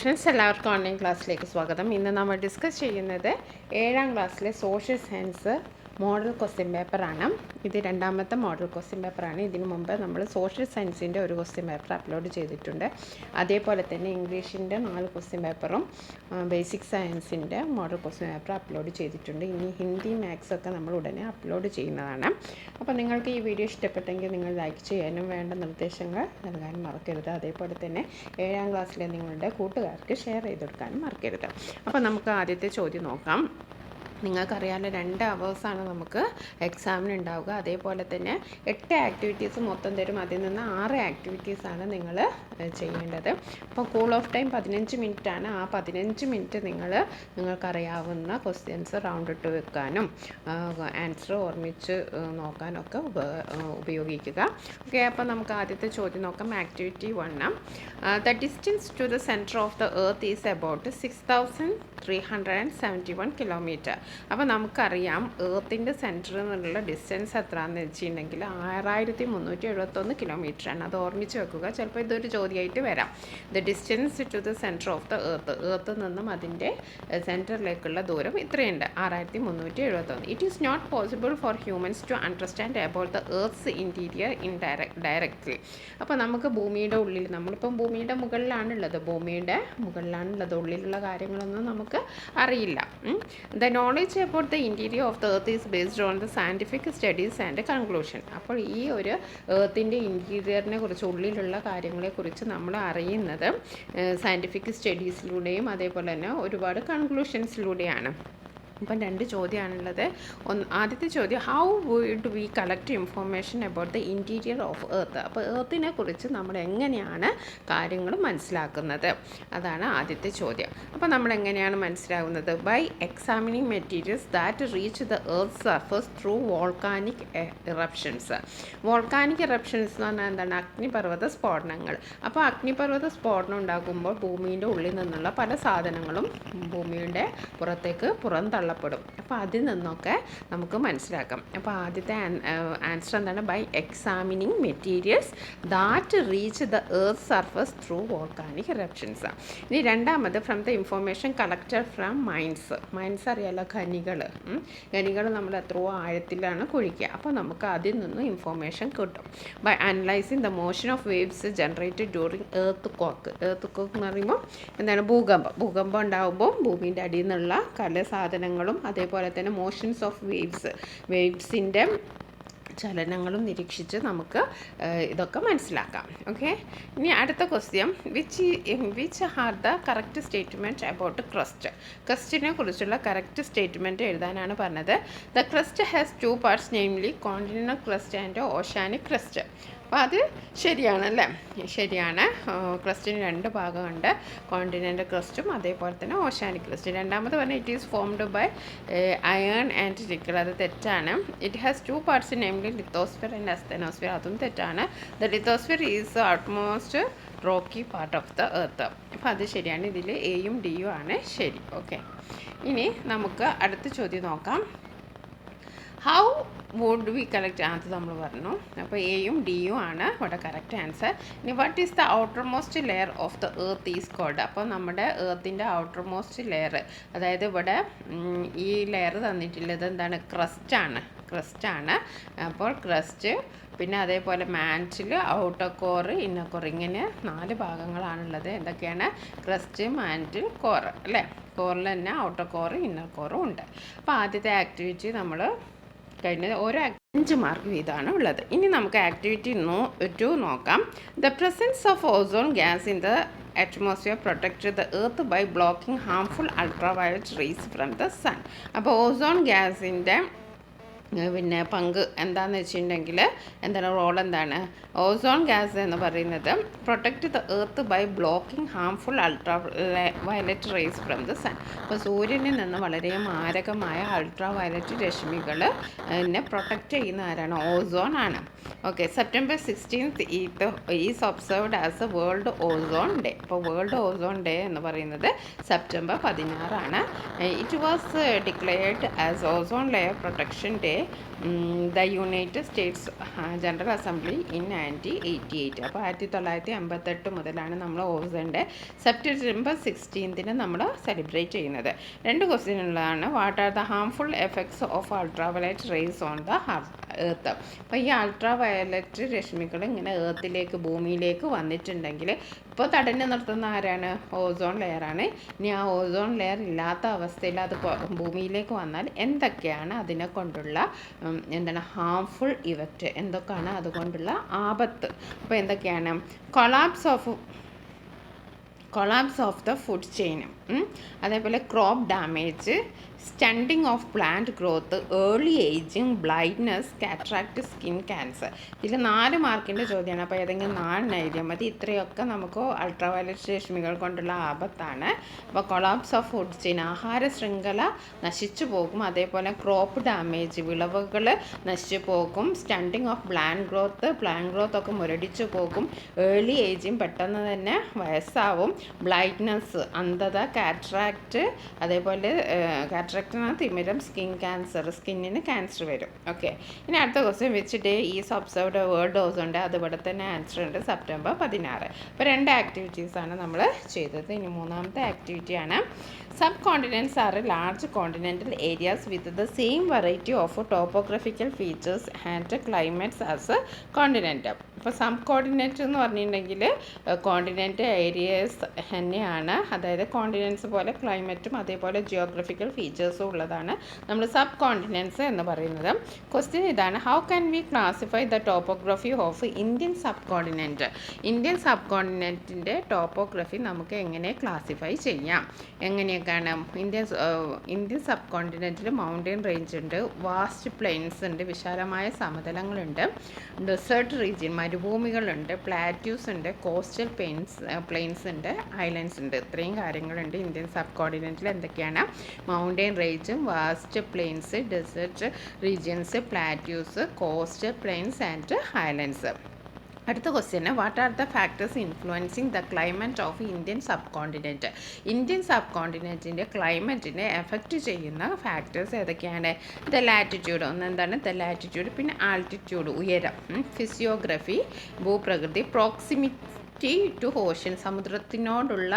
Friends, എല്ലാവർക്കും online ക്ലാസ്സിലേക്ക് സ്വാഗതം. ഇന്ന് നമ്മൾ ഡിസ്കസ് ചെയ്യുന്നത് 7ാം ക്ലാസ്സിലെ സോഷ്യൽ സയൻസ് മോഡൽ ക്വസ്റ്റ്യൻ പേപ്പറാണ്. ഇത് രണ്ടാമത്തെ മോഡൽ ക്വസ്റ്റ്യൻ പേപ്പറാണ്. ഇതിനു മുമ്പ് നമ്മൾ സോഷ്യൽ സയൻസിൻ്റെ ഒരു ക്വസ്റ്റ്യൻ പേപ്പർ അപ്ലോഡ് ചെയ്തിട്ടുണ്ട്. അതേപോലെ തന്നെ ഇംഗ്ലീഷിൻ്റെ 4 ക്വസ്റ്റ്യൻ പേപ്പറും ബേസിക് സയൻസിൻ്റെ മോഡൽ ക്വസ്റ്റ്യൻ പേപ്പർ അപ്ലോഡ് ചെയ്തിട്ടുണ്ട്. ഇനി ഹിന്ദി മാത്സ് ഒക്കെ നമ്മൾ ഉടനെ അപ്ലോഡ് ചെയ്യുന്നതാണ്. അപ്പോൾ നിങ്ങൾക്ക് ഈ വീഡിയോ ഇഷ്ടപ്പെട്ടെങ്കിൽ നിങ്ങൾ ലൈക്ക് ചെയ്യാനും വേണ്ട നിർദ്ദേശങ്ങൾ നൽകാനും മറക്കരുത്. അതേപോലെ തന്നെ 7ാം ക്ലാസ്സിലെ നിങ്ങളുടെ കൂട്ടുകാർക്ക് ഷെയർ ചെയ്ത് കൊടുക്കാനും മറക്കരുത്. അപ്പോൾ നമുക്ക് ആദ്യത്തെ ചോദ്യം നോക്കാം. നിങ്ങൾക്കറിയാമല്ലോ 2 അവേഴ്സാണ് നമുക്ക് എക്സാമിന് ഉണ്ടാവുക. അതേപോലെ തന്നെ 8 ആക്ടിവിറ്റീസ് മൊത്തം തരും. അതിൽ നിന്ന് 6 ആക്ടിവിറ്റീസാണ് നിങ്ങൾ ചെയ്യേണ്ടത്. അപ്പോൾ കൂൾ ഓഫ് ടൈം 15 മിനിറ്റാണ്. ആ 15 മിനിറ്റ് നിങ്ങൾക്കറിയാവുന്ന ക്വസ്റ്റ്യൻസ് റൗണ്ട് ഇട്ട് വെക്കാനും ആൻസർ ഓർമ്മിച്ച് നോക്കാനൊക്കെ ഉപയോഗിക്കുക. ഓക്കെ, അപ്പോൾ നമുക്ക് ആദ്യത്തെ ചോദ്യം നോക്കാം. Activity 1. The distance to the centre of the earth is about 6371 kilometre. അപ്പോൾ നമുക്കറിയാം എർത്തിൻ്റെ സെൻറ്ററിൽ നിന്നുള്ള ഡിസ്റ്റൻസ് എത്രയാണെന്ന് വെച്ചിട്ടുണ്ടെങ്കിൽ 6371 കിലോമീറ്ററാണ്. അത് ഓർമ്മിച്ച് വെക്കുക. ചിലപ്പോൾ ഇതൊരു ചോദ്യമായിട്ട് വരാം. The distance to the centre of the എർത്തിൽ നിന്നും അതിൻ്റെ സെൻറ്ററിലേക്കുള്ള ദൂരം ഇത്രയുണ്ട്, 6371. It is not possible for humans to understand about the earth's interior directly. അപ്പോൾ നമുക്ക് ഭൂമിയുടെ ഉള്ളിൽ, നമ്മളിപ്പം ഭൂമിയുടെ മുകളിലാണുള്ളത്, ഉള്ളിലുള്ള കാര്യങ്ങളൊന്നും നമുക്ക് അറിയില്ല. The knowledge about the interior of the earth is based on the scientific studies and conclusion. അപ്പോൾ ഈ ഒരു എർത്തിൻ്റെ ഇൻറ്റീരിയറിനെ കുറിച്ച്, ഉള്ളിലുള്ള കാര്യങ്ങളെക്കുറിച്ച് നമ്മൾ അറിയുന്നത് സയൻറ്റിഫിക് സ്റ്റഡീസിലൂടെയും അതേപോലെ തന്നെ ഒരുപാട് കൺക്ലൂഷൻസിലൂടെയാണ്. അപ്പം 2 ചോദ്യമാണുള്ളത്. ആദ്യത്തെ ചോദ്യം, how would we collect information about the interior of earth. അപ്പോൾ എർത്തിനെ കുറിച്ച് നമ്മൾ എങ്ങനെയാണ് കാര്യങ്ങൾ മനസ്സിലാക്കുന്നത്, അതാണ് ആദ്യത്തെ ചോദ്യം. അപ്പോൾ നമ്മൾ എങ്ങനെയാണ് മനസ്സിലാകുന്നത്? By examining materials that reach the earth surface through volcanic eruptions. Volcanic eruptions എന്ന് പറഞ്ഞാൽ എന്താണ്? അഗ്നിപർവ്വത സ്ഫോടനങ്ങൾ. അപ്പോൾ അഗ്നിപർവ്വത സ്ഫോടനം ഉണ്ടാകുമ്പോൾ ഭൂമിയുടെ ഉള്ളിൽ നിന്നുള്ള പല സാധനങ്ങളും ഭൂമിയുടെ പുറത്തേക്ക് പുറന്തള്ളപ്പെടും. അപ്പോൾ അതിൽ നിന്നൊക്കെ നമുക്ക് മനസ്സിലാക്കാം. അപ്പോൾ ആദ്യത്തെ ആൻസർ എന്താണ്? By examining materials that reach the earth surface through volcanic eruptions. ഇനി രണ്ടാമത്, from the information collected from mines. Mines അറിയാലോ, ഖനികൾ നമ്മൾ എത്രയോ ആഴത്തിലാണ് കുഴിക്കുക. അപ്പോൾ നമുക്ക് അതിൽ നിന്ന് ഇൻഫോർമേഷൻ കിട്ടും. By analysing the motion of waves generated during earthquake എന്ന് പറയുമ്പോൾ എന്താണ്? ഭൂകമ്പം ഉണ്ടാകുമ്പോൾ ഭൂമിൻ്റെ അടിയിൽ നിന്നുള്ള പല സാധനങ്ങളും അതേപോലെ തന്നെ മോഷൻസ് ഓഫ് വേവ്സിൻ്റെ ചലനങ്ങളും നിരീക്ഷിച്ച് നമുക്ക് ഇതൊക്കെ മനസ്സിലാക്കാം. ഓക്കെ, ഇനി അടുത്ത question, which are the correct statement about ക്രസ്റ്റിനെ കുറിച്ചുള്ള കറക്റ്റ് സ്റ്റേറ്റ്മെൻറ്റ് എഴുതാനാണ് പറഞ്ഞത്. The crust has 2 parts, namely continental crust and oceanic crust. അപ്പോൾ അത് ശരിയാണല്ലേ? ശരിയാണ്. ക്രസ്റ്റിന് 2 ഭാഗമുണ്ട്, കോണ്ടിനെൻ്റൽ ക്രസ്റ്റും അതേപോലെ തന്നെ ഓഷ്യാനിക് ക്രസ്റ്റ്. രണ്ടാമത് പറഞ്ഞാൽ it is formed by iron and nickel. അത് തെറ്റാണ്. It has 2 parts, namely lithosphere and asthenosphere. അതും തെറ്റാണ്. The lithosphere is outermost rocky part of the earth. അപ്പോൾ അത് ശരിയാണ്. ഇതിൽ എയും ഡിയും ആണ് ശരി. ഓക്കെ, ഇനി നമുക്ക് അടുത്ത ചോദ്യം നോക്കാം. How would we collect? അത് നമ്മൾ പറഞ്ഞു. അപ്പോൾ എയും ഡിയും ആണ് ഇവിടെ കറക്റ്റ് ആൻസർ. ഇനി what is the outermost layer of the earth is called. അപ്പോൾ നമ്മുടെ എർത്തിൻ്റെ ഔട്ടർ മോസ്റ്റ് ലെയർ, അതായത് ഇവിടെ ഈ ലെയർ തന്നിട്ടുള്ളത് എന്താണ്? ക്രസ്റ്റാണ്. അപ്പോൾ ക്രസ്റ്റ്, പിന്നെ അതേപോലെ mantle, outer core, inner core, ഇങ്ങനെ 4 ഭാഗങ്ങളാണുള്ളത്. എന്തൊക്കെയാണ്? ക്രസ്റ്റ്, മാൻറ്റിൽ, കോർ അല്ലേ? കോറിൽ തന്നെ ഔട്ടർ കോർ, ഇന്നർ കോറും ഉണ്ട്. അപ്പോൾ ആദ്യത്തെ ആക്ടിവിറ്റി നമ്മൾ കഴിഞ്ഞത്. ഓരോ 5 മാർക്ക് വീതമാണ് ഉള്ളത്. ഇനി നമുക്ക് ആക്ടിവിറ്റി 2 നോക്കാം. The presence of ozone gas in the atmosphere protect the earth by blocking harmful ultraviolet rays from the sun. അപ്പോൾ ഓസോൺ ഗ്യാസിൻ്റെ പിന്നെ പങ്ക് എന്താണെന്ന് വെച്ചിട്ടുണ്ടെങ്കിൽ എന്താണ്? റോൾ എന്താണ്? ഓസോൺ ഗ്യാസ് എന്ന് പറയുന്നത് protect the earth by blocking harmful ultraviolet rays from the sun. അപ്പോൾ സൂര്യനിൽ നിന്ന് വളരെ മാരകമായ അൾട്രാ വയലറ്റ് രശ്മികൾ പ്രൊട്ടക്റ്റ് ചെയ്യുന്ന ആരാണ്? ഓസോൺ ആണ്. Okay, September 16 is observed as A world ozone day. അപ്പോൾ വേൾഡ് ഓസോൺ ഡേ എന്ന് പറയുന്നത് സെപ്റ്റംബർ 16 ആണ്. It was declared as ozone layer protection day the United States general assembly in 1988. അപ്പോൾ 1958 മുതലാണ് നമ്മൾ ഓസോണിൻ്റെ സെപ്റ്റംബർ 16 നമ്മൾ സെലിബ്രേറ്റ് ചെയ്യുന്നത്. 2 ക്വസ്റ്റ്യൻ ഉള്ളതാണ്. What are the harmful effects of ultraviolet raise on the earth? അപ്പോൾ ഈ അൾട്രാവയലറ്റ് രശ്മികൾ ഇങ്ങനെ എർത്തിലേക്ക്, ഭൂമിയിലേക്ക് വന്നിട്ടുണ്ടെങ്കിൽ ഇപ്പോൾ തടഞ്ഞു നിർത്തുന്ന ആരാണ്? ഓസോൺ ലെയറാണ്. ഇനി ആ ഓസോൺ ലെയർ ഇല്ലാത്ത അവസ്ഥയിൽ അത് ഭൂമിയിലേക്ക് വന്നാൽ എന്തൊക്കെയാണ് അതിനെ കൊണ്ടുള്ള ഹാംഫുൾ ഇഫക്റ്റ്, എന്തൊക്കെയാണ് അതുകൊണ്ടുള്ള ആപത്ത്? അപ്പോൾ എന്തൊക്കെയാണ്? Collapse of the food chain, അതേപോലെ crop damage, stunting of plant growth, early ageing, blindness, cataract, skin cancer. ഇതിൽ 4 മാർക്കിൻ്റെ ചോദ്യമാണ്. അപ്പോൾ ഏതെങ്കിലും 4 എഴുതിയാൽ മതി. ഇത്രയൊക്കെ നമുക്ക് അൾട്രാവയലറ്റ് രശ്മികൾ കൊണ്ടുള്ള ആപത്താണ്. അപ്പോൾ കൊളാപ്സ് ഓഫ് ഫുഡ് ചെയിൻ, ആഹാര ശൃംഖല നശിച്ചു പോകും. അതേപോലെ ക്രോപ്പ് ഡാമേജ്, വിളവുകൾ നശിച്ചു പോകും. സ്റ്റണ്ടിങ് ഓഫ് പ്ലാന്റ് ഗ്രോത്ത് ഒക്കെ മുരടിച്ചു പോകും. ഏർലി ഏജിങ്, പെട്ടെന്ന് തന്നെ വയസ്സാവും. ബ്ലൈൻഡ്നെസ്, അന്ധത. കാറ്ററാക്ട്, അതേപോലെ കാറ്ററാക്റ്റിനാണ് തിമിരം. സ്കിൻ ക്യാൻസർ, സ്കിന്നിന് ക്യാൻസർ വരും. ഓക്കെ, ഇനി അടുത്ത question which day is observed world ozone day? അതുപോലെ തന്നെ ആൻസർ ഉണ്ട് സെപ്റ്റംബർ 16. അപ്പോൾ 2 ആക്ടിവിറ്റീസാണ് നമ്മൾ ചെയ്തത്. ഇനി 3ാമത്തെ ആക്ടിവിറ്റിയാണ് subcontinents are large continental areas with the same variety of topographical features and climates as continent. ഇപ്പോൾ സബ് കോണ്ടിനെൻറ്റ് എന്ന് പറഞ്ഞിട്ടുണ്ടെങ്കിൽ കോണ്ടിനെൻ്റ് ഏരിയസ് തന്നെയാണ്. അതായത് കോണ്ടിനെൻറ്റ്സ് പോലെ ക്ലൈമറ്റും അതേപോലെ ജിയോഗ്രഫിക്കൽ ഫീച്ചേഴ്സും ഉള്ളതാണ് നമ്മൾ സബ് കോണ്ടിനെൻറ്റ്സ് എന്ന് പറയുന്നത്. ക്വസ്റ്റ്യൻ ഇതാണ്: how can we classify the topography of Indian subcontinent? Indian സബ് കോണ്ടിനെൻറ്റിൻ്റെ ടോപ്പോഗ്രഫി നമുക്ക് എങ്ങനെ ക്ലാസിഫൈ ചെയ്യാം? എങ്ങനെയൊക്കെയാണ്? ഇന്ത്യൻ സബ് കോണ്ടിനെൻറ്റിൽ മൗണ്ടൻ റേഞ്ച് ഉണ്ട്, വാസ്റ്റ് പ്ലെയിൻസ് ഉണ്ട്, വിശാലമായ സമതലങ്ങളുണ്ട്, ഡെസേർട്ട് റീജിയൻ മരുഭൂമികളുണ്ട്, പ്ലാറ്റ്യൂസ് ഉണ്ട്, കോസ്റ്റൽ പ്ലെയിൻസ് ഉണ്ട്, ഐലൻഡ്സ് ഉണ്ട്. ഇത്രയും കാര്യങ്ങളുണ്ട് ഇന്ത്യൻ സബ് കോണ്ടിനെൻറ്റിൽ. എന്തൊക്കെയാണ്? മൗണ്ടൻ റേഞ്ചും, vast plains, desert regions, plateaus, coastal plains and islands. അടുത്ത ക്വസ്റ്റ്യന് what are the factors influencing the climate of Indian subcontinent? Indian സബ് കോണ്ടിനെൻറ്റിൻ്റെ ക്ലൈമറ്റിനെ എഫക്റ്റ് ചെയ്യുന്ന ഫാക്ടേഴ്സ് ഏതൊക്കെയാണ്? ദ ലാറ്റിറ്റ്യൂഡ്, എന്താണ് ദ ലാറ്റിറ്റ്യൂഡ്, പിന്നെ ആൾട്ടിറ്റ്യൂഡ് ഉയരം, ഫിസിയോഗ്രഫി ഭൂപ്രകൃതി, പ്രോക്സിമിറ്റി ടു ഓഷ്യൻ സമുദ്രത്തിനോടുള്ള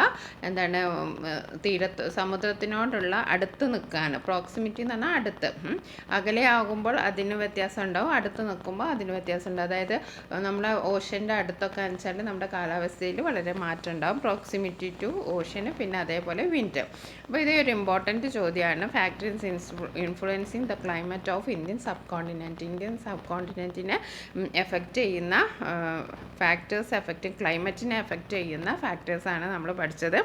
സമുദ്രത്തിനോടുള്ള അടുത്ത് നിൽക്കുകയാണ്. പ്രോക്സിമിറ്റി എന്ന് പറഞ്ഞാൽ അടുത്ത്. അകലെ ആകുമ്പോൾ അതിന് വ്യത്യാസം ഉണ്ടാവും, അടുത്ത് നിൽക്കുമ്പോൾ അതിന് വ്യത്യാസം ഉണ്ടാവും. അതായത് നമ്മളെ ഓഷ്യൻ്റെ അടുത്തൊക്കെ വെച്ചാൽ നമ്മുടെ കാലാവസ്ഥയിൽ വളരെ മാറ്റം ഉണ്ടാവും. പ്രോക്സിമിറ്റി ടു ഓഷ്യന്, പിന്നെ അതേപോലെ വിൻഡ്. അപ്പോൾ ഇത് ഒരു ഇമ്പോർട്ടൻറ്റ് ചോദ്യമാണ്. Factors influencing the climate of Indian subcontinent. Indian സബ് കോണ്ടിനെൻറ്റിനെ എഫക്റ്റ് ചെയ്യുന്ന ക്ലൈമറ്റിനെ എഫക്റ്റ് ചെയ്യുന്ന ഫാക്ടേഴ്സാണ് നമ്മൾ പഠിച്ചത്.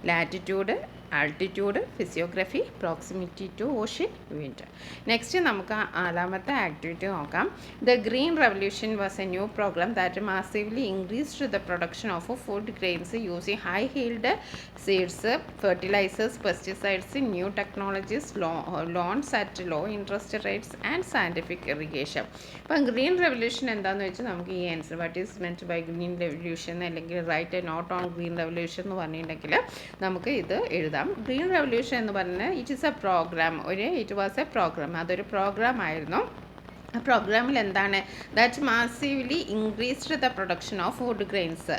Latitude, altitude, physiography, proximity to ocean, wind. Next നമുക്ക് 4ാമത്തെ ആക്ടിവിറ്റി നോക്കാം. The green revolution was a new programme that massively increased the production of food grains using high yield seeds, fertilisers, pesticides, new technologies, loans at low interest rates and scientific irrigation. അപ്പം green revolution എന്താണെന്ന് വെച്ചാൽ നമുക്ക് ഈ answer what is meant by green revolution അല്ലെങ്കിൽ write a note on green revolution എന്ന് പറഞ്ഞിട്ടുണ്ടെങ്കിൽ നമുക്ക് ഇത് എഴുതാം. ഗ്രീൻ റെവല്യൂഷൻ എന്ന് പറഞ്ഞാൽ ഇറ്റ് വാസ് എ പ്രോഗ്രാം. അതൊരു പ്രോഗ്രാം ആയിരുന്നു. ആ പ്രോഗ്രാമിൽ എന്താണ്? That massively increased the production of food grains.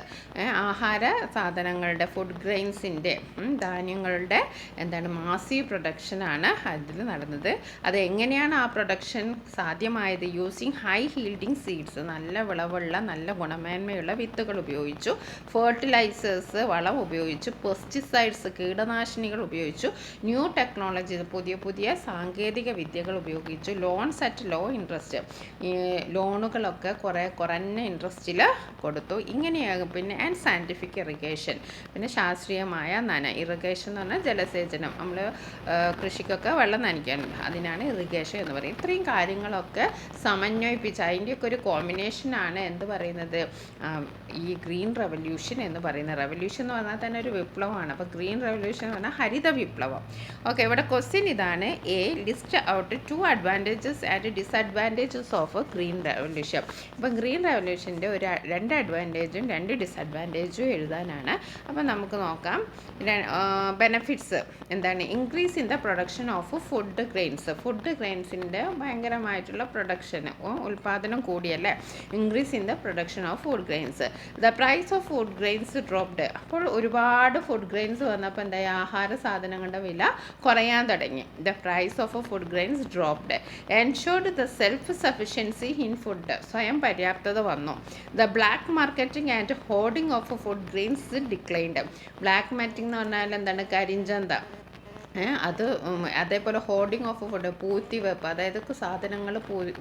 ആഹാര സാധനങ്ങളുടെ, ഫുഡ് ഗ്രെയിൻസിൻ്റെ, ധാന്യങ്ങളുടെ മാസീവ് പ്രൊഡക്ഷനാണ് അതിൽ നടന്നത്. അത് എങ്ങനെയാണ് ആ പ്രൊഡക്ഷൻ സാധ്യമായത്? യൂസിങ് ഹൈ ഹീൽഡിങ് സീഡ്സ്, നല്ല വിളവുള്ള നല്ല ഗുണമേന്മയുള്ള വിത്തുകൾ ഉപയോഗിച്ചു, ഫെർട്ടിലൈസേഴ്സ് വളം ഉപയോഗിച്ചു, പെസ്റ്റിസൈഡ്സ് കീടനാശിനികൾ ഉപയോഗിച്ചു, ന്യൂ ടെക്നോളജി പുതിയ സാങ്കേതിക വിദ്യകൾ ഉപയോഗിച്ചു, ലോൺസ് അറ്റ് ലോ ഇൻട്രസ്റ്റ്, ഈ ലോണുകളൊക്കെ കുറഞ്ഞ ഇൻട്രസ്റ്റിൽ കൊടുത്തു. ഇങ്ങനെയാകും. പിന്നെ ആൻഡ് സയൻറ്റിഫിക് ഇറിഗേഷൻ, പിന്നെ ശാസ്ത്രീയമായ ഇറിഗേഷൻ എന്ന് പറഞ്ഞാൽ ജലസേചനം. നമ്മൾ കൃഷിക്കൊക്കെ വെള്ളം നനയ്ക്കാനുണ്ട്, അതിനാണ് ഇറിഗേഷൻ എന്ന് പറയും. ഇത്രയും കാര്യങ്ങളൊക്കെ സമന്വയിപ്പിച്ച് അതിൻ്റെയൊക്കെ ഒരു കോമ്പിനേഷനാണ് എന്ത് പറയുന്നത് ഈ ഗ്രീൻ റെവല്യൂഷൻ എന്ന് പറയുന്നത്. റെവല്യൂഷൻ എന്ന് പറഞ്ഞാൽ തന്നെ ഒരു വിപ്ലവമാണ്. അപ്പോൾ ഗ്രീൻ റെവല്യൂഷൻ എന്ന് പറഞ്ഞാൽ ഹരിത വിപ്ലവം. ഓക്കെ, ഇവിടെ ക്വസ്റ്റ്യൻ ഇതാണ്: A list out 2 advantages and disadvantages of green revolution. അപ്പം ഗ്രീൻ റെവല്യൂഷൻ്റെ ഒരു 2 അഡ്വാൻറ്റേജും 2 ഡിസഡ്വാൻറ്റേജും എഴുതാനാണ്. അപ്പം നമുക്ക് നോക്കാം. ബെനഫിറ്റ്സ് എന്താണ്? Increase in the production of food grains. Food ഗ്രെയിൻസിൻ്റെ ഭയങ്കരമായിട്ടുള്ള ഉൽപ്പാദനം കൂടിയല്ലേ. Increase in the production of food grains. The price of food grains dropped. അപ്പോൾ ഒരുപാട് ഫുഡ് ഗ്രെയിൻസ് വന്നപ്പോൾ എന്തായി? ആഹാര സാധനങ്ങളുടെ വില കുറയാൻ തുടങ്ങി. The price of food grains dropped. Ensured the self sufficiency in food. സ്വയം പര്യാപ്തത വന്നു. The black marketing and hoarding of food grains declined. Black marketing എന്ന് പറഞ്ഞാൽ എന്താണ്? കരിഞ്ചന്ത. അത് അതേപോലെ ഹോർഡിങ് ഓഫ് ഫുഡ്, പൂഴ്ത്തി വെപ്പ്, അതായത് സാധനങ്ങൾ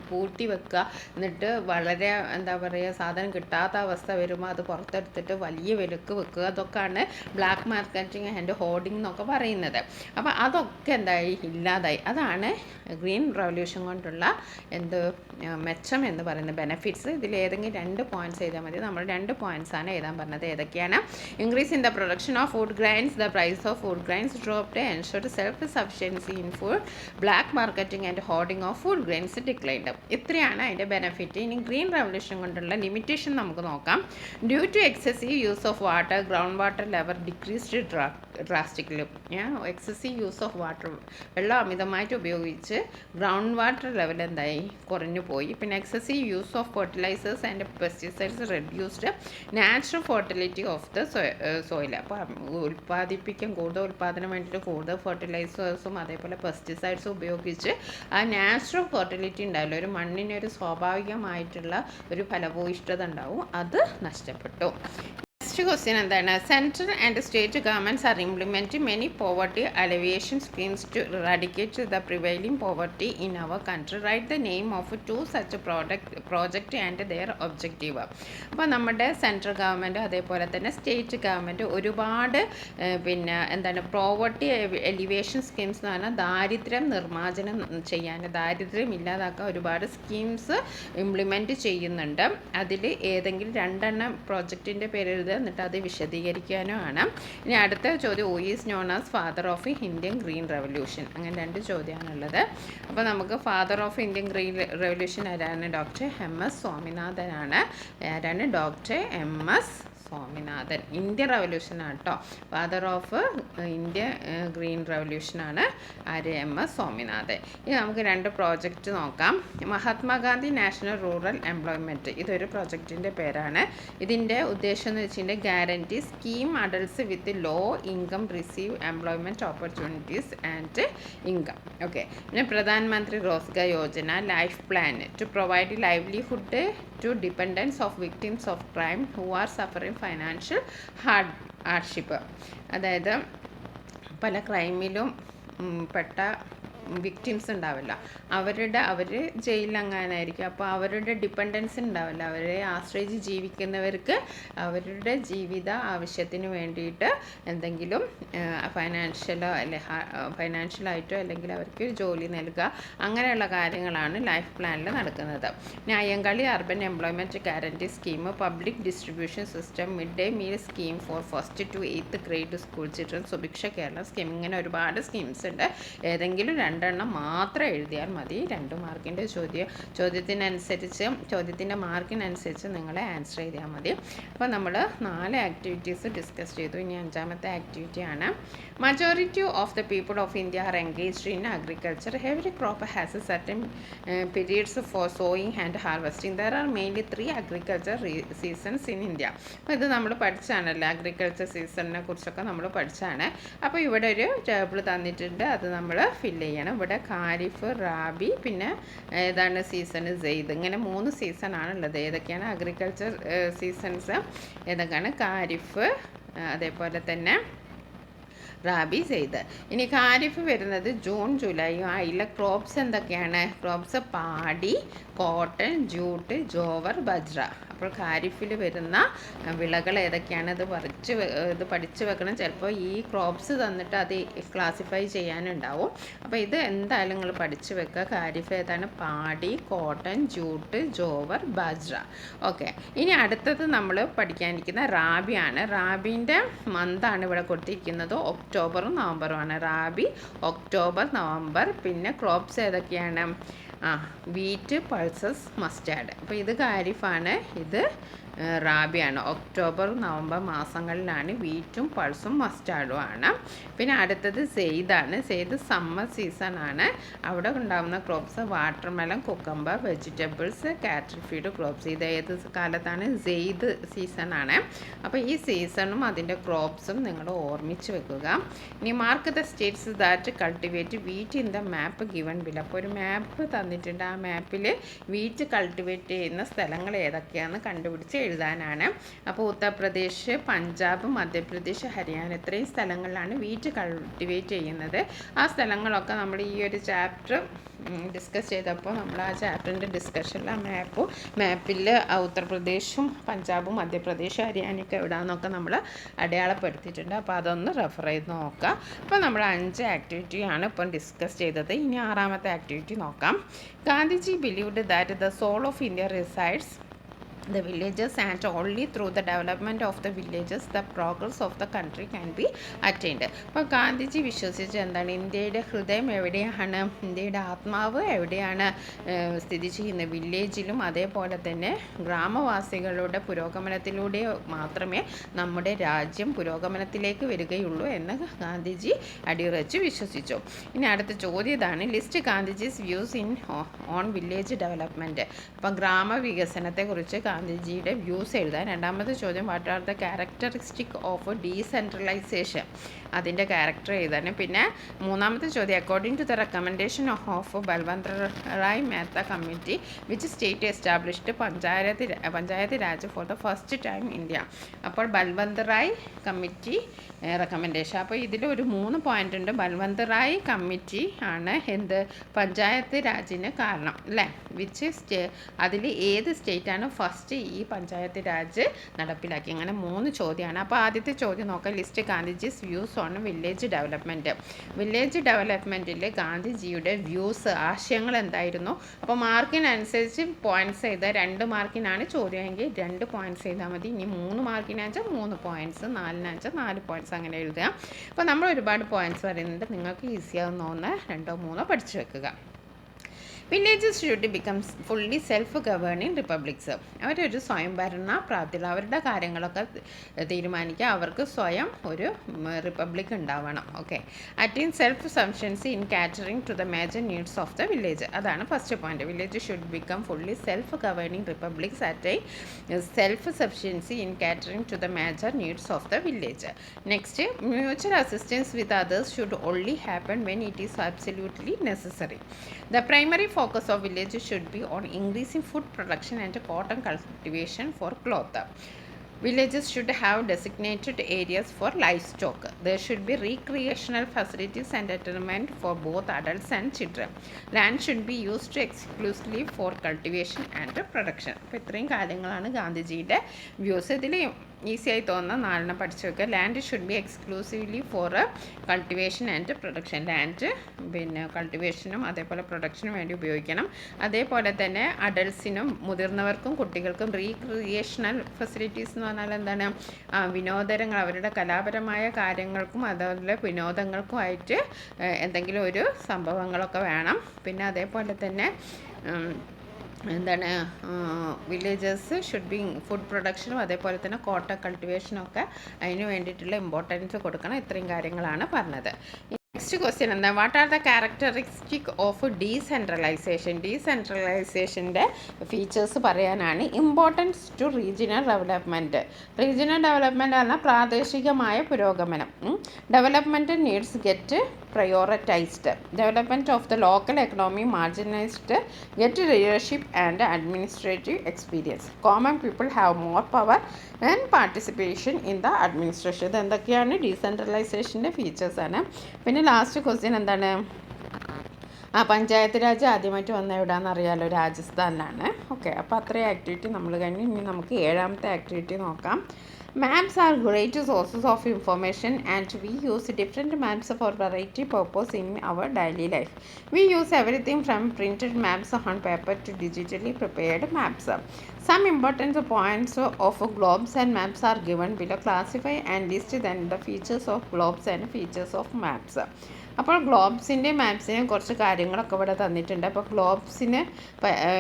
പൂഴ്ത്തി വെക്കുക, എന്നിട്ട് വളരെ എന്താ പറയുക, സാധനം കിട്ടാത്ത അവസ്ഥ വരുമ്പോൾ അത് പുറത്തെടുത്തിട്ട് വലിയ വിലക്ക് വെക്കുക. അതൊക്കെയാണ് ബ്ലാക്ക് മാർക്കറ്റിംഗ് ആൻഡ് ഹോർഡിംഗ് എന്നൊക്കെ പറയുന്നത്. അപ്പോൾ അതൊക്കെ എന്തായി? ഇല്ലാതായി. അതാണ് ഗ്രീൻ റവല്യൂഷൻ കൊണ്ടുള്ള മെച്ചം എന്ന് പറയുന്നത്, ബെനഫിറ്റ്സ്. ഇതിൽ ഏതെങ്കിലും 2 പോയിൻറ്റ്സ് എഴുതാൻ മതി. നമ്മൾ 2 പോയിൻറ്റ്സാണ് എഴുതാൻ പറഞ്ഞത്. ഏതൊക്കെയാണ്? Increase in the production of food grains, the price of food grains dropped, ensure self sufficiency in food, black marketing and hoarding of food grains declined. ഇത്രയാണ് അതിൻ്റെ ബെനിഫിറ്റ്. ഇനി ഗ്രീൻ റെവല്യൂഷൻ കൊണ്ടുള്ള ലിമിറ്റേഷൻ നമുക്ക് നോക്കാം. Due to excessive use of water, ground water level decreased drastically. Excessive use of water, വെള്ളം അമിതമായിട്ട് ഉപയോഗിച്ച് ground water level എന്തായി? കുറഞ്ഞു പോയി. പിന്നെ excessive use of fertilisers and pesticides reduced natural fertility of the soil. അപ്പോൾ കൂടുതൽ ഉൽപ്പാദനം വേണ്ടിയിട്ട് കൂടുതൽ ഫെർട്ടിലൈസേഴ്സും അതേപോലെ പെസ്റ്റിസൈഡ്സും ഉപയോഗിച്ച് ആ നാച്ചുറൽ ഫെർട്ടിലിറ്റി ഉണ്ടാവില്ല, ഒരു മണ്ണിന് ഒരു സ്വാഭാവികമായിട്ടുള്ള ഒരു ഫലഭൂയിഷ്ഠത ഉണ്ടാവും, അത് നഷ്ടപ്പെട്ടു. നെക്സ്റ്റ് ക്വസ്റ്റ്യൻ എന്താണ്? Central and state governments are implementing many poverty alleviation schemes to eradicate the prevailing poverty in our country. Write the name of 2 such project and their objective. അപ്പോൾ നമ്മുടെ സെൻട്രൽ ഗവൺമെൻറ് അതേപോലെ തന്നെ state government ഒരുപാട് poverty alleviation schemes എന്ന് പറഞ്ഞാൽ ദാരിദ്ര്യം നിർമ്മാർജ്ജനം ചെയ്യാൻ, ദാരിദ്ര്യം ഇല്ലാതാക്കാൻ ഒരുപാട് സ്കീംസ് ഇംപ്ലിമെൻറ്റ് ചെയ്യുന്നുണ്ട്. അതിൽ ഏതെങ്കിലും 2 പ്രോജക്റ്റിൻ്റെ പേര് എഴുതുക, എന്നിട്ട് അത് വിശദീകരിക്കാനും ആണ്. ഇനി അടുത്ത ചോദ്യം: who is known as father of Indian green revolution? അങ്ങനെ 2 ചോദ്യമാണുള്ളത്. അപ്പോൾ നമുക്ക് father of Indian green revolution ആരാണ്? Doctor M.S. സ്വാമിനാഥനാണ്. ആരാണ്? Doctor M.S. സ്വാമിനാഥൻ. ഇന്ത്യൻ റവല്യൂഷനാണ് കേട്ടോ. ഫാദർ ഓഫ് ഇന്ത്യ ഗ്രീൻ റവല്യൂഷനാണ് ആര്? M.S. സ്വാമിനാഥൻ. ഇനി നമുക്ക് 2 പ്രോജക്റ്റ് നോക്കാം. മഹാത്മാഗാന്ധി നാഷണൽ റൂറൽ എംപ്ലോയ്മെൻറ്റ്, ഇതൊരു പ്രോജക്റ്റിൻ്റെ പേരാണ്. ഇതിൻ്റെ ഉദ്ദേശം എന്ന് വെച്ചിട്ടുണ്ടെങ്കിൽ guarantee scheme adults with low income receive employment opportunities and income. Okay. പിന്നെ Pradhan Mantri Rozgar Yojana life plan to provide livelihood to dependence of victims of crime who are suffering financial hardship. അതായത് പല ക്രൈമിലും പെട്ട വിക്ടിംസ് ഉണ്ടാവില്ല, അവർ ജയിലിലങ്ങാനായിരിക്കും. അപ്പോൾ അവരുടെ ഡിപ്പെൻഡൻസ് ഉണ്ടാവില്ല, അവരെ ആശ്രയിച്ച് ജീവിക്കുന്നവർക്ക് അവരുടെ ജീവിത ആവശ്യത്തിന് വേണ്ടിയിട്ട് എന്തെങ്കിലും ഫൈനാൻഷ്യലായിട്ടോ അല്ലെങ്കിൽ അവർക്ക് ജോലി നൽകുക, അങ്ങനെയുള്ള കാര്യങ്ങളാണ് ലൈഫ് പ്ലാനിൽ നടക്കുന്നത്. പിന്നെ Ayyankali urban employment guarantee scheme, public distribution system, mid day meal scheme for 1st to 8th grade school children, Subhiksha Kerala scheme, ഇങ്ങനെ ഒരുപാട് സ്കീംസ് ഉണ്ട്. ഏതെങ്കിലും 2 മാത്രം എഴുതിയാൽ മതി. 2 മാർക്കിൻ്റെ ചോദ്യത്തിൻ്റെ മാർക്കിനനുസരിച്ച് നിങ്ങൾ ആൻസർ ചെയ്താൽ മതി. അപ്പോൾ നമ്മൾ 4 ആക്ടിവിറ്റീസ് ഡിസ്കസ് ചെയ്തു. ഇനി 5ാമത്തെ ആക്ടിവിറ്റിയാണ്. Majority of the people of India are engaged in agriculture. Every crop has a certain periods for sowing and harvesting. There are mainly 3 agriculture seasons in India. അപ്പോൾ ഇത് നമ്മൾ പഠിച്ചാണല്ലോ, അഗ്രികൾച്ചർ സീസണിനെ കുറിച്ചൊക്കെ നമ്മൾ പഠിച്ചാണ്. അപ്പോൾ ഇവിടെ ഒരു ടേബിൾ തന്നിട്ടുണ്ട്, അത് നമ്മൾ ഫില്ല് ചെയ്യണം. ഇവിടെ ഖാരിഫ്, റാബി, പിന്നെ ഏതാണ് സീസൺ സെയ്ദ്, ഇങ്ങനെ 3 സീസണാണുള്ളത്. ഏതൊക്കെയാണ് അഗ്രികൾച്ചർ സീസൺസ്? ഏതൊക്കെയാണ്? ഖാരിഫ്, അതേപോലെ തന്നെ റാബി സെയ്ദ്. ഇനി ഖാരിഫ് വരുന്നത് ജൂൺ ജൂലൈയും. അതിലെ ക്രോപ്സ് എന്തൊക്കെയാണ്? ക്രോപ്സ് പാടി, കോട്ടൺ, ജൂട്ട്, ജോവർ, ബജ്ര. അപ്പോൾ ഖാരിഫിൽ വരുന്ന വിളകൾ ഏതൊക്കെയാണ് ഇത് പഠിച്ചു വെക്കണം. ചിലപ്പോൾ ഈ ക്രോപ്സ് തന്നിട്ട് അത് ക്ലാസിഫൈ ചെയ്യാനുണ്ടാവും. അപ്പോൾ ഇത് എന്തായാലും നിങ്ങൾ പഠിച്ചു വെക്കുക. ഖാരിഫ് ഏതാണ്? Paddy, cotton, jute, jowar, bajra. Okay, ഇനി അടുത്തത് നമ്മൾ പഠിക്കാനിരിക്കുന്ന റാബിയാണ്. റാബിൻ്റെ മന്താണ് ഇവിടെ കൊടുത്തിരിക്കുന്നത്. ഒക്ടോബറും നവംബറുമാണ്. Rabi October November. പിന്നെ ക്രോപ്സ് ഏതൊക്കെയാണ്? Wheat, pulses, mustard. അപ്പോൾ ഇത് ഖാരിഫാണ്, ഇത് റാബിയാണ്. ഒക്ടോബർ നവംബർ മാസങ്ങളിലാണ് വീറ്റും പൾസും മസ്റ്റാർഡും ആണ്. പിന്നെ അടുത്തത് സെയ്ദാണ്. സെയ്ദ് സമ്മർ സീസണാണ്. അവിടെ ഉണ്ടാകുന്ന crops watermelon, cucumber, vegetables, cattle feed crops. ഇത് ഏത് കാലത്താണ്? സെയ്ദ് സീസണാണ്. അപ്പോൾ ഈ സീസണും അതിൻ്റെ ക്രോപ്സും നിങ്ങൾ ഓർമ്മിച്ച് വെക്കുക. ഇനി mark the States that cultivate wheat in the map given bill. അപ്പോൾ ഒരു മാപ്പ് തന്നിട്ടുണ്ട്. ആ മാപ്പിൽ വീറ്റ് കൾട്ടിവേറ്റ് ചെയ്യുന്ന സ്ഥലങ്ങൾ ഏതൊക്കെയാണെന്ന് കണ്ടുപിടിച്ച് എഴുതാനാണ്. അപ്പോൾ ഉത്തർപ്രദേശ്, പഞ്ചാബ്, മധ്യപ്രദേശ്, ഹരിയാന ഇത്രയും സ്ഥലങ്ങളിലാണ് വീറ്റ് കൾട്ടിവേറ്റ് ചെയ്യുന്നത്. ആ സ്ഥലങ്ങളൊക്കെ നമ്മൾ ഈ ഒരു ചാപ്റ്റർ ഡിസ്കസ് ചെയ്തപ്പോൾ നമ്മൾ ആ ചാപ്റ്ററിൻ്റെ ഡിസ്കഷനിൽ ആ മാപ്പിൽ ഉത്തർപ്രദേശും പഞ്ചാബും മധ്യപ്രദേശും ഹരിയാനയൊക്കെ എവിടെയാണെന്നൊക്കെ നമ്മൾ അടയാളപ്പെടുത്തിയിട്ടുണ്ട്. അപ്പോൾ അതൊന്ന് റെഫർ ചെയ്ത് നോക്കാം. അപ്പോൾ നമ്മൾ 5 ആക്ടിവിറ്റിയാണ് ഇപ്പം ഡിസ്കസ് ചെയ്തത്. ഇനി 6ാമത്തെ ആക്ടിവിറ്റി നോക്കാം. Gandhiji believed that the soul of India resides the villages, and only through the development of the villages the progress of the country can be attained. അപ്പോൾ ഗാന്ധിജി വിശ്വസിച്ച് എന്താണ്? ഇന്ത്യയുടെ ഹൃദയം എവിടെയാണ്? ഇന്ത്യയുടെ ആത്മാവ് എവിടെയാണ് സ്ഥിതി ചെയ്യുന്നത്? വില്ലേജിലും അതേപോലെ തന്നെ ഗ്രാമവാസികളുടെ പുരോഗമനത്തിലൂടെ മാത്രമേ നമ്മുടെ രാജ്യം പുരോഗമനത്തിലേക്ക് വരികയുള്ളൂ എന്ന് ഗാന്ധിജി അടിയുറച്ച് വിശ്വസിച്ചു. ഇനി അടുത്ത ചോദ്യം ഇതാണ്: list Gandhiji's views on village development. അപ്പോൾ ഗ്രാമവികസനത്തെക്കുറിച്ച് ഗാന്ധിജിയുടെ വ്യൂസ് എഴുതാൻ. 2ാമത്തെ ചോദ്യം: what are the characteristic of decentralisation. അതിൻ്റെ ക്യാരക്ടർ എഴുതാൻ. പിന്നെ 3ാമത്തെ ചോദ്യം: according to the recommendation of Balwant Rai Mehta committee which state established panchayat raj for the first time India. അപ്പോൾ ബൽവന്ത് റായ് കമ്മിറ്റി റെക്കമെൻഡേഷൻ. അപ്പോൾ ഇതിൽ ഒരു 3 പോയിൻ്റ് ഉണ്ട്. ബൽവന്ത് റായ് കമ്മിറ്റി ആണ് എന്ത്? പഞ്ചായത്ത് രാജിന് കാരണം അല്ലേ? അതിൽ ഏത് സ്റ്റേറ്റാണ് ഫസ്റ്റ് ഈ പഞ്ചായത്ത് രാജ് നടപ്പിലാക്കി? അങ്ങനെ 3 ചോദ്യമാണ്. അപ്പോൾ ആദ്യത്തെ ചോദ്യം നോക്കാം. List Gandhiji's views on village development. Village ഡെവലപ്മെൻറ്റിൽ ഗാന്ധിജിയുടെ വ്യൂസ്, ആശയങ്ങൾ എന്തായിരുന്നു? അപ്പോൾ മാർക്കിനനുസരിച്ച് പോയിൻറ്റ്സ് ചെയ്താൽ 2 മാർക്കിനാണ് ചോദ്യമെങ്കിൽ 2 പോയിൻറ്റ്സ് ചെയ്താൽ മതി. ഇനി 3 മാർക്കിനാച്ചാൽ 3 പോയിൻറ്റ്സ്, 4നാച്ചാൽ 4 പോയിൻറ്റ്സ് അങ്ങനെ എഴുതുക. അപ്പോൾ നമ്മൾ ഒരുപാട് പോയിൻറ്റ്സ് പറയുന്നുണ്ട്. നിങ്ങൾക്ക് ഈസിയാവുന്ന 1, 2, 3 പഠിച്ചു വെക്കുക. Villages should become fully self governing republics. അവരൊരു സ്വയംഭരണ പ്രാപ്തിയുള്ള അവരുടെ കാര്യങ്ങളൊക്കെ തീരുമാനിക്കുക. അവർക്ക് സ്വയം ഒരു റിപ്പബ്ലിക് ഉണ്ടാവണം. Okay, attain self sufficiency in catering to the major needs of the village. അതാണ് first point. Village should become fully self governing republics attain self sufficiency in catering to the major needs of the village. Next, mutual assistance with others should only happen when it is absolutely necessary. The primary focus of villages should be on increasing food production and cotton cultivation for cloth. Villages should have designated areas for livestock. There should be recreational facilities and entertainment for both adults and children. Land should be used exclusively for cultivation and production. അപ്പോൾ ഇത്രയും കാര്യങ്ങളാണ് ഗാന്ധിജിയുടെ views. ഇതിൽ easy ആയി തോന്നുന്ന 4 പഠിച്ചു വെക്കുക. Land should be exclusively for cultivation and production. Land പിന്നെ കൾട്ടിവേഷനും അതേപോലെ പ്രൊഡക്ഷനും വേണ്ടി ഉപയോഗിക്കണം. അതേപോലെ തന്നെ അഡൾട്ട്സിനും മുതിർന്നവർക്കും കുട്ടികൾക്കും റീക്രിയേഷണൽ ഫെസിലിറ്റീസ് എന്ന് പറഞ്ഞാൽ എന്താണ്? വിനോദങ്ങൾ, അവരുടെ കലാപരമായ കാര്യങ്ങൾക്കും അതുപോലെ വിനോദങ്ങൾക്കുമായിട്ട് എന്തെങ്കിലും ഒരു സംഭവങ്ങളൊക്കെ വേണം. പിന്നെ അതേപോലെ തന്നെ എന്താണ്, വില്ലേജസ് ഷുഡ് ബി ഫുഡ് പ്രൊഡക്ഷനും അതേപോലെ തന്നെ കോട്ടൺ കൾട്ടിവേഷനും ഒക്കെ അതിന് വേണ്ടിയിട്ടുള്ള ഇമ്പോർട്ടൻസ് കൊടുക്കണം. ഇത്രയും കാര്യങ്ങളാണ് പറഞ്ഞത്. നെക്സ്റ്റ് ക്വസ്റ്റ്യൻ എന്താ? What are the characteristic of decentralization. ഡീസെൻട്രലൈസേഷൻ്റെ ഫീച്ചേഴ്സ് പറയാനാണ്. Importance to regional development. Regional development പറഞ്ഞാൽ പ്രാദേശികമായ പുരോഗമനം. Development needs get prioritized. Development of the local economy marginalized, get leadership and administrative experience. Common people have more power and participation in the administration. ഇതെന്തൊക്കെയാണ് ഡീസെൻട്രലൈസേഷൻ്റെ ഫീച്ചേഴ്സാണ്. പിന്നെ last question എന്താണ്? പഞ്ചായത്ത് രാജ് ആദ്യമായിട്ട് വന്ന എവിടെയാണെന്ന് അറിയാമല്ലോ, രാജസ്ഥാനിലാണ്. Okay, അപ്പോൾ അത്രയും ആക്ടിവിറ്റി നമ്മൾ കഴിഞ്ഞ് ഇനി നമുക്ക് 7ാമത്തെ ആക്ടിവിറ്റി നോക്കാം. Maps are great sources of information and we use different maps for variety purpose in our daily life. We use everything from printed maps on paper to digitally prepared maps. Some important points of globes and maps are given below. Classify and list then the features of globes and features of maps. അപ്പോൾ ഗ്ലോബ്സിൻ്റെ മാപ്സിനെ കുറച്ച് കാര്യങ്ങളൊക്കെ ഇവിടെ തന്നിട്ടുണ്ട്. അപ്പോൾ ഗ്ലോബ്സിന്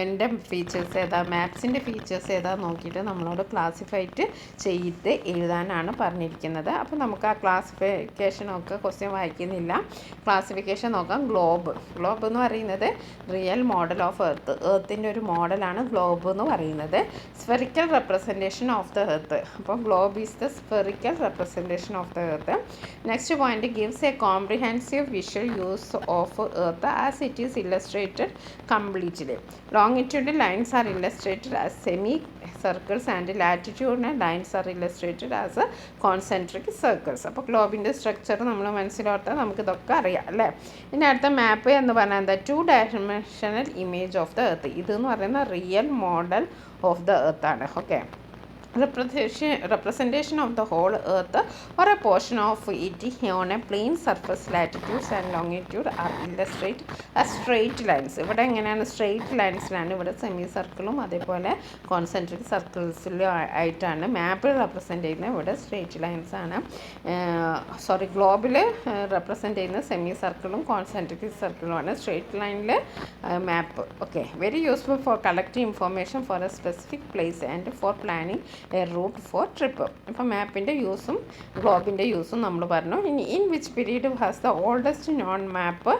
എൻ്റെ features ഏതാ, മാപ്സിൻ്റെ features ഏതാ നോക്കിയിട്ട് നമ്മളോട് ക്ലാസിഫൈറ്റ് ചെയ്ത് എഴുതാനാണ് പറഞ്ഞിരിക്കുന്നത്. അപ്പോൾ നമുക്ക് ആ ക്ലാസിഫിക്കേഷനൊക്കെ ക്വസ്റ്റ്യൻ വായിക്കുന്നില്ല, ക്ലാസിഫിക്കേഷൻ നോക്കാം. ഗ്ലോബ് എന്ന് പറയുന്നത് റിയൽ മോഡൽ ഓഫ് എർത്ത്, എർത്തിൻ്റെ ഒരു മോഡലാണ് ഗ്ലോബ് എന്ന് പറയുന്നത്. Spherical representation of the earth, അപ്പോൾ globe is the spherical representation of the earth. Next point gives a comprehensive visual use of earth as it is illustrated completely. Longitudinal lines are illustrated as semicircles and latitudinal lines are illustrated as concentric circles. അപ്പോൾ ഗ്ലോബിൻ്റെ structure നമ്മൾ മനസ്സിലോർത്താൽ നമുക്കിതൊക്കെ അറിയാം അല്ലേ. ഇനി അടുത്ത മാപ്പ് എന്ന് പറഞ്ഞാൽ എന്താ, 2-dimensional image of the earth. ഇതെന്ന് പറയുന്ന real model of the earth ആണ്. Okay, representation of the whole earth or a portion of it on a plane surface. Latitudes and longitude are illustrated as straight lines. ഇവിടെ എങ്ങനെയാണ്, straight ലൈൻസിലാണ്. ഇവിടെ semi സർക്കിളും അതേപോലെ concentric സർക്കിൾസിലും ആയിട്ടാണ് മാപ്പിൽ represent ചെയ്യുന്നത്. ഇവിടെ straight lines ആണ്. ഗ്ലോബിൽ റെപ്രസെൻ്റ് ചെയ്യുന്ന സെമി സർക്കിളും കോൺസെൻട്രിക് സർക്കിളുമാണ്. സ്ട്രെയിറ്റ് ലൈനിൽ map. Okay, very useful for collecting information for a specific place and for planning a route for trip. അപ്പോൾ മാപ്പിൻ്റെ യൂസും ഗ്ലോബിൻ്റെ യൂസും നമ്മൾ പറഞ്ഞു. ഇനി in which period has the oldest known map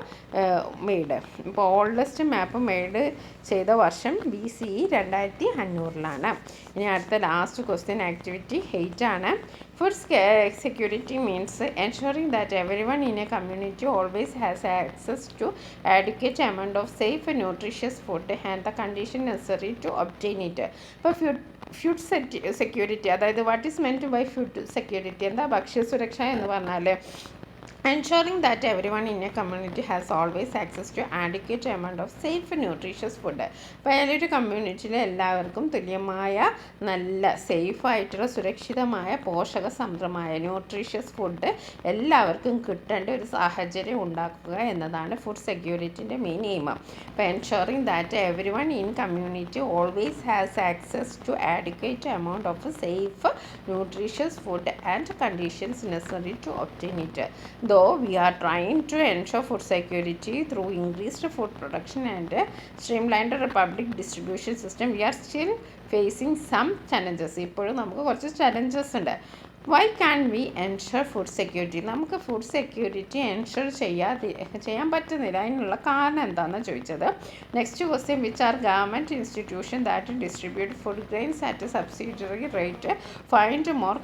made. ഇപ്പോൾ ഓൾഡസ്റ്റ് മാപ്പ് മെയ്ഡ് ചെയ്ത വർഷം BCE 2500. ഇനി അടുത്ത ലാസ്റ്റ് ക്വസ്റ്റ്യൻ ആക്ടിവിറ്റി 8 ആണ്. Food security means ensuring that everyone in a community always has access to adequate amount of safe and nutritious food and the condition necessary to obtain it. ഇപ്പോൾ food security, അതായത് what is meant by food security, എന്താ ഭക്ഷ്യസുരക്ഷ എന്ന് പറഞ്ഞാൽ ensuring that everyone in a community has always access to adequate amount of safe and nutritious food. അപ്പോൾ ഏതൊരു കമ്മ്യൂണിറ്റിയിലെ എല്ലാവർക്കും തുല്യമായ നല്ല സേഫായിട്ടുള്ള സുരക്ഷിതമായ പോഷകസമൃദ്ധമായ ന്യൂട്രീഷ്യസ് ഫുഡ് എല്ലാവർക്കും കിട്ടേണ്ട ഒരു സാഹചര്യം ഉണ്ടാക്കുക എന്നതാണ് ഫുഡ് സെക്യൂരിറ്റിൻ്റെ മെയിൻ എയിം. അപ്പോൾ ensuring that everyone in community always has access to adequate amount of safe nutritious food and conditions necessary to obtain it. Though we are trying to ensure food security through increased food production and streamlined public distribution system, we are still facing some challenges. ഇപ്പോഴും നമുക്ക് കുറച്ച് challenges ഉണ്ട്. Why can we ensure food security? നമുക്ക് food security ensure ചെയ്യാൻ പറ്റുന്നില്ല. അതിനുള്ള കാരണം എന്താണെന്ന് ചോദിച്ചത്. Next question, which are government institution that distribute food grains at subsidiary rate, find more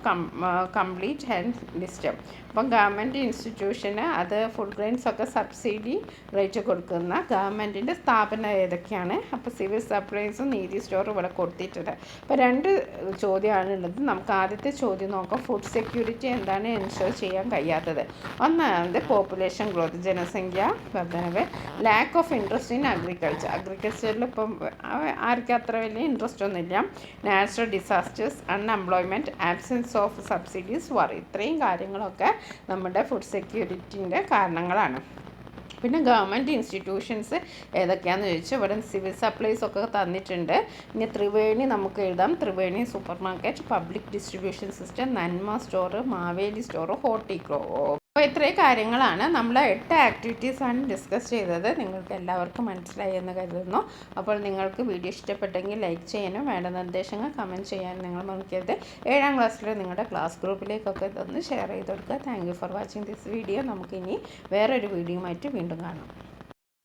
complete and list. അപ്പം ഗവൺമെൻറ് ഇൻസ്റ്റിറ്റ്യൂഷന് അത് ഫുഡ് ഗ്രെയിൻസ് ഒക്കെ സബ്സിഡി റേറ്റ് കൊടുക്കുന്ന ഗവൺമെൻറ്റിൻ്റെ സ്ഥാപനം ഏതൊക്കെയാണ്? അപ്പോൾ സിവിൽ സപ്ലൈസും നീതി സ്റ്റോറും ഇവിടെ കൊടുത്തിട്ടുണ്ട്. അപ്പോൾ 2 ചോദ്യമാണുള്ളത്. നമുക്ക് ആദ്യത്തെ ചോദ്യം നോക്കാം. ഫുഡ് സെക്യൂരിറ്റി എന്താണ് എൻഷുർ ചെയ്യാൻ കഴിയാത്തത്? ഒന്നാമത് പോപ്പുലേഷൻ ഗ്രോത്ത്, ജനസംഖ്യ വർധനവ്. Lack of interest in agriculture, അഗ്രികൾച്ചറിൽ ഇപ്പം ആർക്കും അത്ര വലിയ ഇൻട്രസ്റ്റ് ഒന്നുമില്ല. Natural disasters, unemployment, absence of subsidies, war. ഇത്രയും കാര്യങ്ങളൊക്കെ നമ്മുടെ ഫുഡ് സെക്യൂരിറ്റിൻ്റെ കാരണങ്ങളാണ്. പിന്നെ ഗവൺമെൻറ് ഇൻസ്റ്റിറ്റ്യൂഷൻസ് ഏതൊക്കെയാണെന്ന് ചോദിച്ചാൽ ഇവിടെ സിവിൽ സപ്ലൈസ് ഒക്കെ തന്നിട്ടുണ്ട്. ഇനി ത്രിവേണി നമുക്ക് എഴുതാം. Triveni super market, public distribution system, നന്മ സ്റ്റോർ, മാവേലി സ്റ്റോർ, ഹോർട്ടിക്രോ. അപ്പോൾ ഇത്രയും കാര്യങ്ങളാണ് നമ്മൾ 8 ആക്ടിവിറ്റീസാണ് ഡിസ്കസ് ചെയ്തത്. നിങ്ങൾക്ക് എല്ലാവർക്കും മനസ്സിലായി എന്ന് കരുതുന്നു. അപ്പോൾ നിങ്ങൾക്ക് വീഡിയോ ഇഷ്ടപ്പെട്ടെങ്കിൽ ലൈക്ക് ചെയ്യാനും വേണ്ട നിർദ്ദേശങ്ങൾ കമൻറ്റ് ചെയ്യാനും നിങ്ങൾ മറക്കരുത്. 7ാം ക്ലാസ്സിൽ നിങ്ങളുടെ ക്ലാസ് ഗ്രൂപ്പിലേക്കൊക്കെ ഇതൊന്ന് ഷെയർ ചെയ്ത് കൊടുക്കുക. Thank you for watching this video. നമുക്കിനി വേറൊരു വീഡിയോയുമായിട്ട് വീണ്ടും കാണാം.